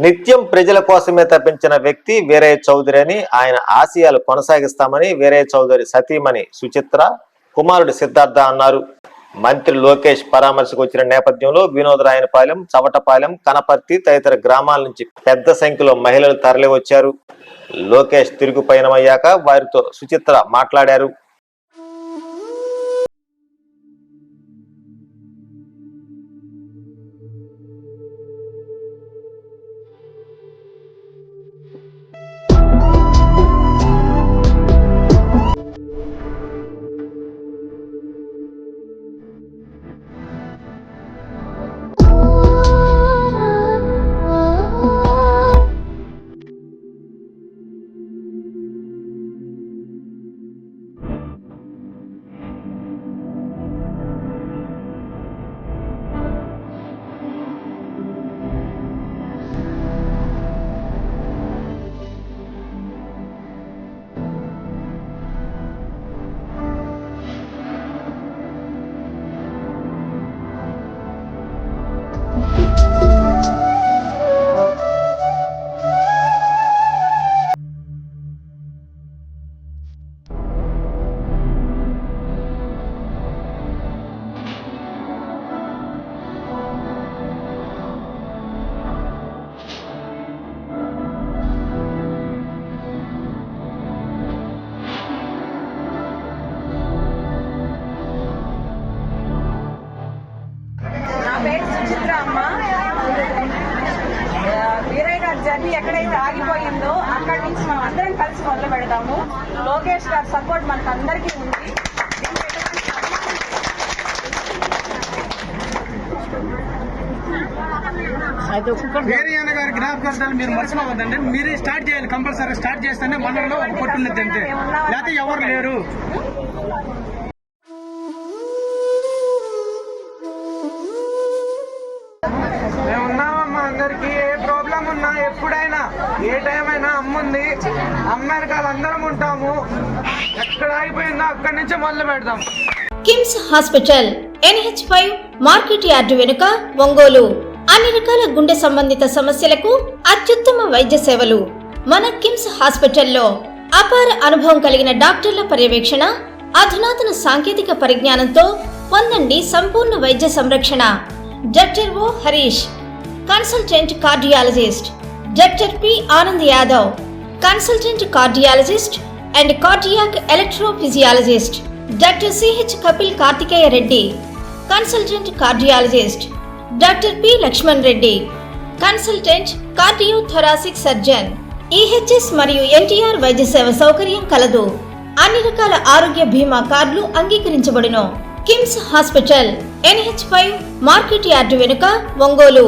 నిత్యం ప్రజల కోసమే తప్పించిన వ్యక్తి వీరయ్య చౌదరి అని, ఆయన ఆశయాలు కొనసాగిస్తామని వీరయ్య చౌదరి సతీమణి సుచిత్ర, కుమారుడు సిద్ధార్థ అన్నారు. మంత్రి లోకేష్ పరామర్శకు వచ్చిన నేపథ్యంలో వినోదరాయనపాలెం, చవటపాలెం, కనపర్తి తదితర గ్రామాల నుంచి పెద్ద సంఖ్యలో మహిళలు తరలి వచ్చారు. లోకేష్ తిరుగు పయనమయ్యాక వారితో సుచిత్ర మాట్లాడారు. వీరయ్య గారి జర్నీ ఎక్కడైతే ఆగిపోయిందో అక్కడి నుంచి మనం అందరం కలిసి మొదలు పెడదాము. లోకేష్ గారి సపోర్ట్ మనకు అందరికీ ఉంది. వీరయ్య గారి జ్ఞాపకార్థాలు మీరు మర్చిపోవద్దండి. మీరు స్టార్ట్ చేయాలి, కంపల్సరీ స్టార్ట్ చేస్తేనే మనలో ఒక పట్టున్నది అంతే, లేకపోతే ఎవరు లేరు. మేమున్నామమ్మా, అందరికి ఏ ప్రాబ్లం ఉన్నా ఎప్పుడైనా ఏ టైం అయినా అమ్ముంది. అమెరికాలో అందరం ఉంటాము. ఎక్కడ ఆగిపోయిందో అక్కడి నుంచి మొదలు పెడదాం. KIMS hospital, NH5 market yard వెనుక, ఒంగోలు. అన్ని రకాల గుండె సంబంధిత సమస్యలకు అత్యుత్తమ వైద్య సేవలు. మన కిమ్స్ హాస్పిటల్లో అపార అనుభవం కలిగిన డాక్టర్ల పర్యవేక్షణ, అధునాతన సాంకేతిక పరిజ్ఞానంతో పొందండి సంపూర్ణ వైద్య సంరక్షణ. Doctor O Harish, consultant cardiologist. Doctor P Anand Yadav, consultant cardiologist and cardiac electrophysiologist. Doctor C H Kapil Karthikeya Reddy, consultant cardiologist. Doctor P Lakshman Reddy, consultant cardiothoracic surgeon. EHS మరియు NTR వైద్య సేవ సౌకర్యం కలదు. అన్ని రకాల ఆరోగ్య బీమా కార్డులు అంగీకరించబడును. KIMS hospital, NH5 market yard వెనుక, ఒంగోలు.